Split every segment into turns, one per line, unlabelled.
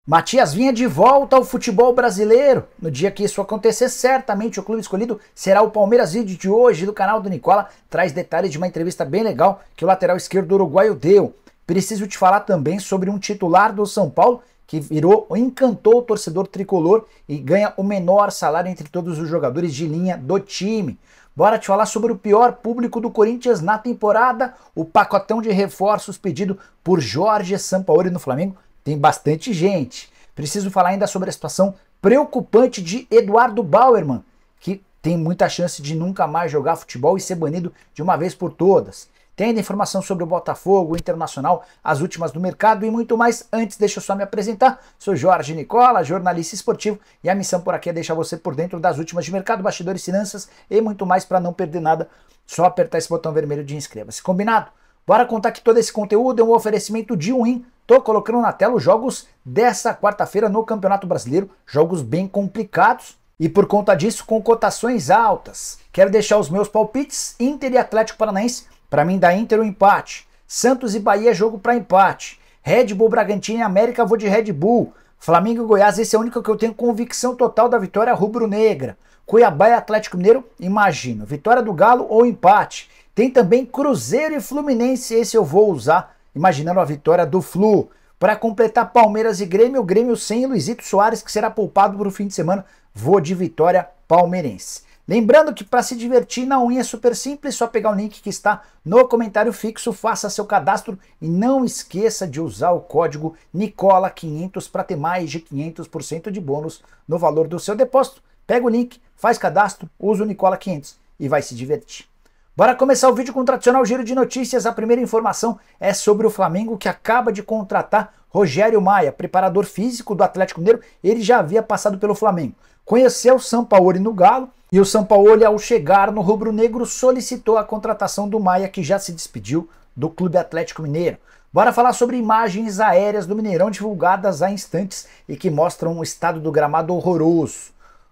Matias Vinha de volta ao futebol brasileiro. No dia que isso acontecer, certamente o clube escolhido será o Palmeiras. Vídeo de hoje do canal do Nicola traz detalhes de uma entrevista bem legal que o lateral esquerdo do uruguaio deu. Preciso te falar também sobre um titular do São Paulo que encantou o torcedor tricolor e ganha o menor salário entre todos os jogadores de linha do time. Bora te falar sobre o pior público do Corinthians na temporada, o pacotão de reforços pedido por Jorge Sampaoli no Flamengo. Tem bastante gente. Preciso falar ainda sobre a situação preocupante de Eduardo Bauerman, que tem muita chance de nunca mais jogar futebol e ser banido de uma vez por todas. Tem ainda informação sobre o Botafogo, o Internacional, as últimas do mercado e muito mais. Antes, deixa eu só me apresentar. Sou Jorge Nicola, jornalista esportivo, e a missão por aqui é deixar você por dentro das últimas de mercado, bastidores, finanças e muito mais para não perder nada. Só apertar esse botão vermelho de inscreva-se. Combinado? Bora contar que todo esse conteúdo é um oferecimento de Win. Tô colocando na tela os jogos dessa quarta-feira no Campeonato Brasileiro, jogos bem complicados e por conta disso com cotações altas. Quero deixar os meus palpites: Inter e Atlético Paranaense, para mim dá Inter o empate. Santos e Bahia, jogo para empate. Red Bull, Bragantino e América, vou de Red Bull. Flamengo e Goiás, esse é o único que eu tenho convicção total da vitória rubro-negra. Cuiabá e Atlético Mineiro, imagino, vitória do Galo ou empate. Tem também Cruzeiro e Fluminense, esse eu vou usar, imaginando a vitória do Flu. Para completar Palmeiras e Grêmio, o Grêmio sem Luizito Soares, que será poupado para o fim de semana, vou de vitória palmeirense. Lembrando que para se divertir na unha é super simples, só pegar o link que está no comentário fixo, faça seu cadastro e não esqueça de usar o código NICOLA500 para ter mais de 500% de bônus no valor do seu depósito. Pega o link, faz cadastro, usa o NICOLA500 e vai se divertir. Bora começar o vídeo com o tradicional giro de notícias. A primeira informação é sobre o Flamengo, que acaba de contratar Rogério Maia, preparador físico do Atlético Mineiro. Ele já havia passado pelo Flamengo. Conheceu o Sampaoli no Galo e o Sampaoli, ao chegar no rubro-negro, solicitou a contratação do Maia, que já se despediu do Clube Atlético Mineiro. Bora falar sobre imagens aéreas do Mineirão divulgadas há instantes e que mostram um estado do gramado horroroso.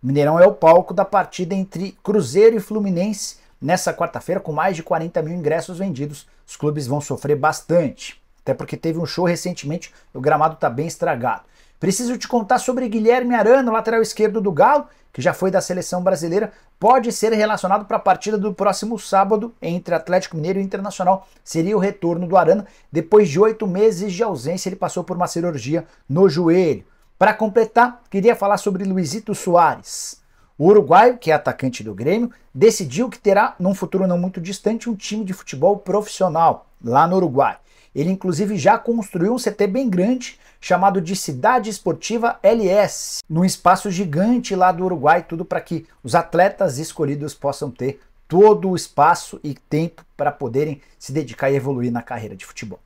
O Mineirão é o palco da partida entre Cruzeiro e Fluminense. Nessa quarta-feira, com mais de 40 mil ingressos vendidos, os clubes vão sofrer bastante. Até porque teve um show recentemente e o gramado está bem estragado. Preciso te contar sobre Guilherme Arana, lateral esquerdo do Galo, que já foi da seleção brasileira, pode ser relacionado para a partida do próximo sábado entre Atlético Mineiro e Internacional. Seria o retorno do Arana. Depois de 8 meses de ausência, ele passou por uma cirurgia no joelho. Para completar, queria falar sobre Luizito Soares. O uruguaio, que é atacante do Grêmio, decidiu que terá, num futuro não muito distante, um time de futebol profissional lá no Uruguai. Ele, inclusive, já construiu um CT bem grande, chamado de Cidade Esportiva LS, num espaço gigante lá do Uruguai, tudo para que os atletas escolhidos possam ter todo o espaço e tempo para poderem se dedicar e evoluir na carreira de futebol.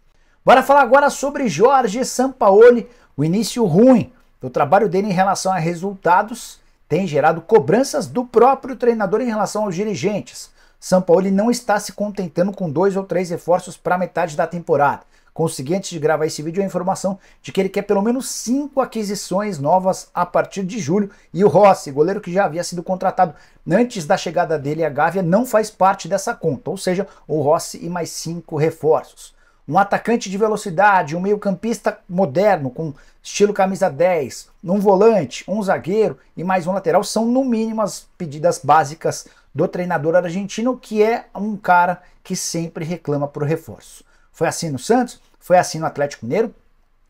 Bora falar agora sobre Jorge Sampaoli. O início ruim do trabalho dele em relação a resultados tem gerado cobranças do próprio treinador em relação aos dirigentes. Sampaoli não está se contentando com 2 ou 3 reforços para metade da temporada. Consegui, antes de gravar esse vídeo, a informação de que ele quer pelo menos 5 aquisições novas a partir de julho. E o Rossi, goleiro que já havia sido contratado antes da chegada dele à Gávea, não faz parte dessa conta. Ou seja, o Rossi e mais 5 reforços. Um atacante de velocidade, um meio-campista moderno, com estilo camisa 10, um volante, um zagueiro e mais um lateral são no mínimo as pedidas básicas do treinador argentino, que é um cara que sempre reclama por reforço. Foi assim no Santos, foi assim no Atlético Mineiro,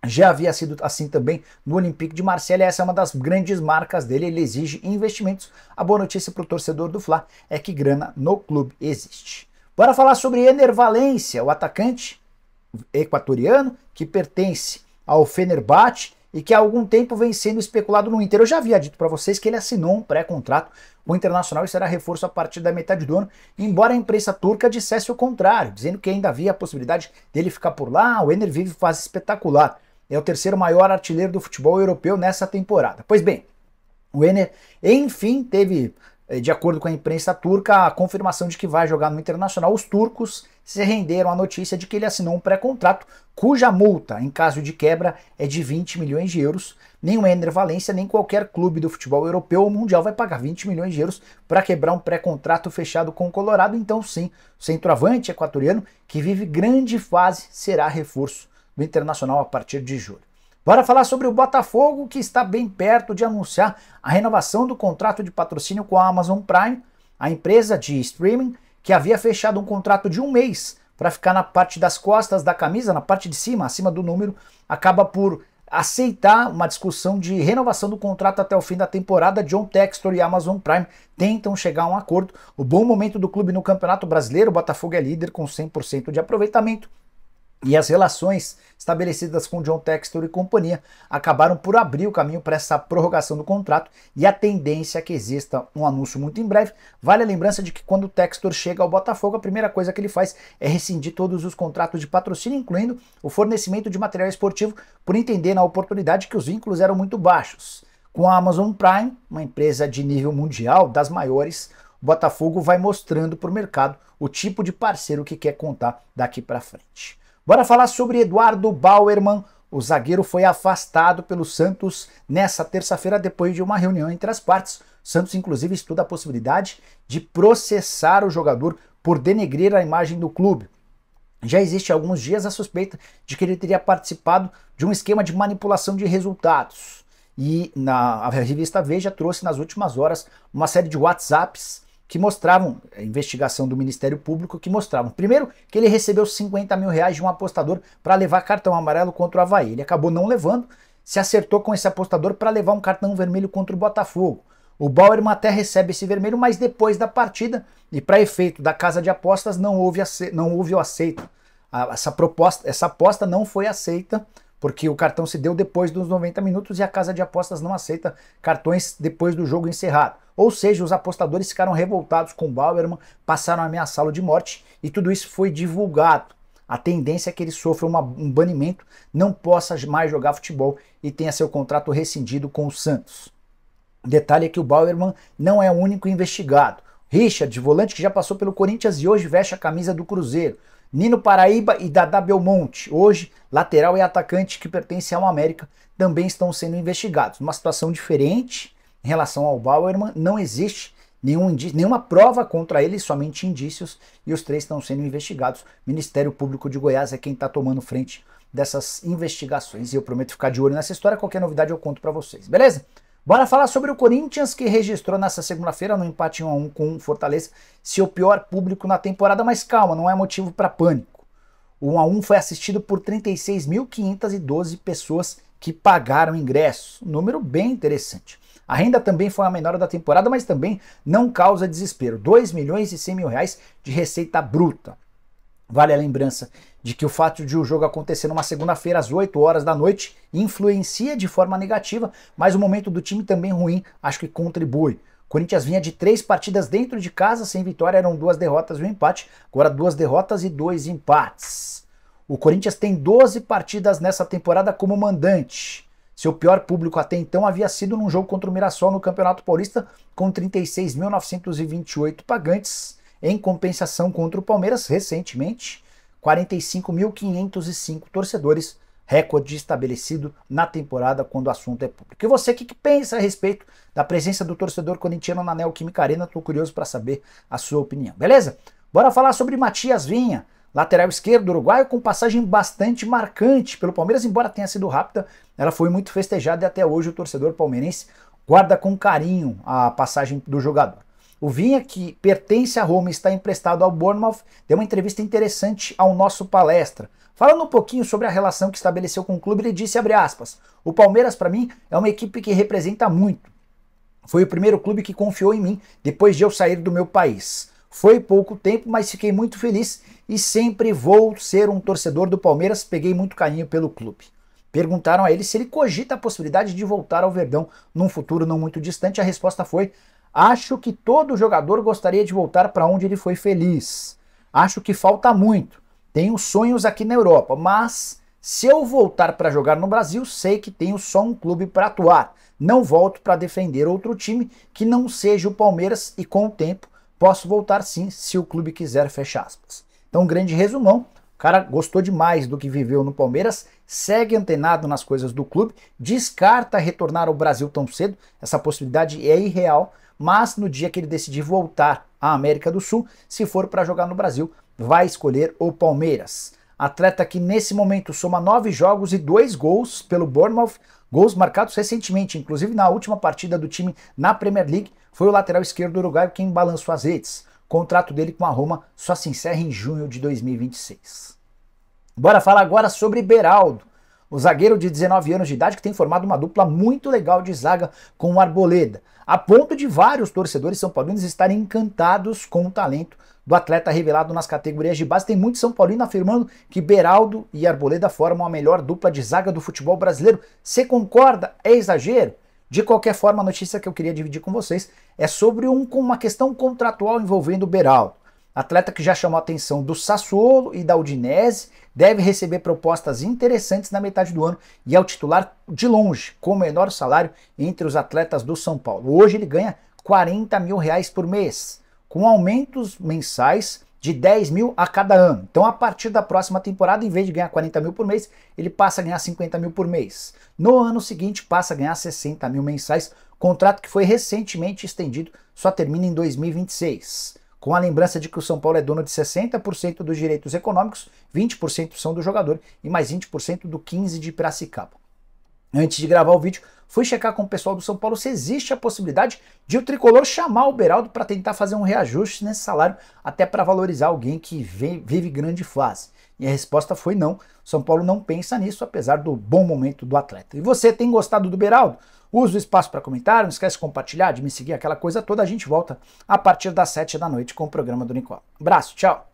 já havia sido assim também no Olympique de Marseille. Essa é uma das grandes marcas dele, ele exige investimentos. A boa notícia para o torcedor do Fla é que grana no clube existe. Bora falar sobre Ener Valencia, o atacante equatoriano que pertence ao Fenerbahçe e que há algum tempo vem sendo especulado no Inter. Eu já havia dito para vocês que ele assinou um pré-contrato com o Internacional e será reforço a partir da metade do ano, embora a imprensa turca dissesse o contrário, dizendo que ainda havia a possibilidade dele ficar por lá. O Ener vive fase espetacular, é o terceiro maior artilheiro do futebol europeu nessa temporada. Pois bem, o Ener enfim teve, de acordo com a imprensa turca, a confirmação de que vai jogar no Internacional. Os turcos se renderam à notícia de que ele assinou um pré-contrato cuja multa, em caso de quebra, é de 20 milhões de euros. Nem o Ener Valencia, nem qualquer clube do futebol europeu ou mundial vai pagar 20 milhões de euros para quebrar um pré-contrato fechado com o Colorado. Então sim, o centroavante equatoriano, que vive grande fase, será reforço do Internacional a partir de julho. Bora falar sobre o Botafogo, que está bem perto de anunciar a renovação do contrato de patrocínio com a Amazon Prime, a empresa de streaming, que havia fechado um contrato de 1 mês para ficar na parte das costas da camisa, na parte de cima, acima do número, acaba por aceitar uma discussão de renovação do contrato até o fim da temporada. John Textor e Amazon Prime tentam chegar a um acordo. O bom momento do clube no Campeonato Brasileiro, o Botafogo é líder com 100% de aproveitamento. E as relações estabelecidas com John Textor e companhia acabaram por abrir o caminho para essa prorrogação do contrato, e a tendência é que exista um anúncio muito em breve. Vale a lembrança de que quando o Textor chega ao Botafogo, a primeira coisa que ele faz é rescindir todos os contratos de patrocínio, incluindo o fornecimento de material esportivo, por entender na oportunidade que os vínculos eram muito baixos. Com a Amazon Prime, uma empresa de nível mundial, das maiores, o Botafogo vai mostrando para o mercado o tipo de parceiro que quer contar daqui para frente. Bora falar sobre Eduardo Bauerman. O zagueiro foi afastado pelo Santos nessa terça-feira depois de uma reunião entre as partes. O Santos, inclusive, estuda a possibilidade de processar o jogador por denegrir a imagem do clube. Já existe há alguns dias a suspeita de que ele teria participado de um esquema de manipulação de resultados. E a revista Veja trouxe nas últimas horas uma série de WhatsApps que mostravam, a investigação do Ministério Público, que mostravam, primeiro, que ele recebeu 50 mil reais de um apostador para levar cartão amarelo contra o Avaí. Ele acabou não levando, se acertou com esse apostador para levar um cartão vermelho contra o Botafogo. O Bauerman até recebe esse vermelho, mas depois da partida, e para efeito da casa de apostas, não houve o aceito. Essa aposta não foi aceita, porque o cartão se deu depois dos 90 minutos e a casa de apostas não aceita cartões depois do jogo encerrado. Ou seja, os apostadores ficaram revoltados com o Bauerman, passaram a ameaçá-lo de morte, e tudo isso foi divulgado. A tendência é que ele sofra um banimento, não possa mais jogar futebol e tenha seu contrato rescindido com o Santos. O detalhe é que o Bauerman não é o único investigado. Richard, volante que já passou pelo Corinthians e hoje veste a camisa do Cruzeiro. Nino Paraíba e Dadá Belmonte, hoje lateral e atacante que pertence ao América, também estão sendo investigados. Uma situação diferente em relação ao Bauerman, não existe nenhuma prova contra ele, somente indícios, e os três estão sendo investigados. O Ministério Público de Goiás é quem está tomando frente dessas investigações, e eu prometo ficar de olho nessa história. Qualquer novidade eu conto para vocês, beleza? Bora falar sobre o Corinthians, que registrou nessa segunda-feira no empate 1-1 com o Fortaleza seu pior público na temporada, mas calma, não é motivo para pânico. O 1-1 foi assistido por 36.512 pessoas que pagaram ingressos, um número bem interessante. A renda também foi a menor da temporada, mas também não causa desespero. 2.100.000 reais de receita bruta. Vale a lembrança de que o fato de o jogo acontecer numa segunda-feira às 8 horas da noite influencia de forma negativa, mas o momento do time também ruim acho que contribui. O Corinthians vinha de 3 partidas dentro de casa, sem vitória, eram 2 derrotas e um empate, agora 2 derrotas e 2 empates. O Corinthians tem 12 partidas nessa temporada como mandante. Seu pior público até então havia sido num jogo contra o Mirassol no Campeonato Paulista, com 36.928 pagantes. Em compensação, contra o Palmeiras, recentemente, 45.505 torcedores, recorde estabelecido na temporada quando o assunto é público. E você, o que pensa a respeito da presença do torcedor corintiano na Neoquímica Arena? Estou curioso para saber a sua opinião, beleza? Bora falar sobre Matias Vinha, lateral esquerdo uruguaio, com passagem bastante marcante pelo Palmeiras, embora tenha sido rápida, ela foi muito festejada e até hoje o torcedor palmeirense guarda com carinho a passagem do jogador. O Vinha, que pertence a Roma e está emprestado ao Bournemouth, deu uma entrevista interessante ao nosso Palestra. Falando um pouquinho sobre a relação que estabeleceu com o clube, ele disse, abre aspas, o Palmeiras para mim é uma equipe que representa muito. Foi o primeiro clube que confiou em mim depois de eu sair do meu país. Foi pouco tempo, mas fiquei muito feliz e sempre vou ser um torcedor do Palmeiras, peguei muito carinho pelo clube. Perguntaram a ele se ele cogita a possibilidade de voltar ao Verdão num futuro não muito distante. A resposta foi, acho que todo jogador gostaria de voltar para onde ele foi feliz. Acho que falta muito. Tenho sonhos aqui na Europa, mas se eu voltar para jogar no Brasil, sei que tenho só um clube para atuar. Não volto para defender outro time que não seja o Palmeiras e com o tempo posso voltar sim se o clube quiser, fecha aspas. Então, um grande resumão. O cara gostou demais do que viveu no Palmeiras, segue antenado nas coisas do clube, descarta retornar ao Brasil tão cedo, essa possibilidade é irreal, mas no dia que ele decidir voltar à América do Sul, se for para jogar no Brasil, vai escolher o Palmeiras. atleta que nesse momento soma 9 jogos e 2 gols pelo Bournemouth, gols marcados recentemente, inclusive na última partida do time na Premier League, foi o lateral esquerdo uruguaio quem balançou as redes. O contrato dele com a Roma só se encerra em junho de 2026. Bora falar agora sobre Beraldo, o zagueiro de 19 anos de idade que tem formado uma dupla muito legal de zaga com o Arboleda, a ponto de vários torcedores são paulinos estarem encantados com o talento do atleta revelado nas categorias de base. Tem muito São Paulino afirmando que Beraldo e Arboleda formam a melhor dupla de zaga do futebol brasileiro. Você concorda? É exagero? De qualquer forma, a notícia que eu queria dividir com vocês é sobre uma questão contratual envolvendo o Beraldo. Atleta que já chamou a atenção do Sassuolo e da Udinese, deve receber propostas interessantes na metade do ano e é o titular de longe, com o menor salário entre os atletas do São Paulo. Hoje ele ganha 40 mil reais por mês, com aumentos mensais de 10 mil a cada ano. Então, a partir da próxima temporada, em vez de ganhar 40 mil por mês, ele passa a ganhar 50 mil por mês. No ano seguinte, passa a ganhar 60 mil mensais, contrato que foi recentemente estendido, só termina em 2026. Com a lembrança de que o São Paulo é dono de 60% dos direitos econômicos, 20% são do jogador e mais 20% do 15 de Piracicaba. Antes de gravar o vídeo, fui checar com o pessoal do São Paulo se existe a possibilidade de o Tricolor chamar o Beraldo para tentar fazer um reajuste nesse salário, até para valorizar alguém que vive grande fase. E a resposta foi não. O São Paulo não pensa nisso, apesar do bom momento do atleta. E você tem gostado do Beraldo? Use o espaço para comentário, não esquece de compartilhar, de me seguir, aquela coisa toda. A gente volta a partir das 7 da noite com o programa do Nicola. Abraço, tchau!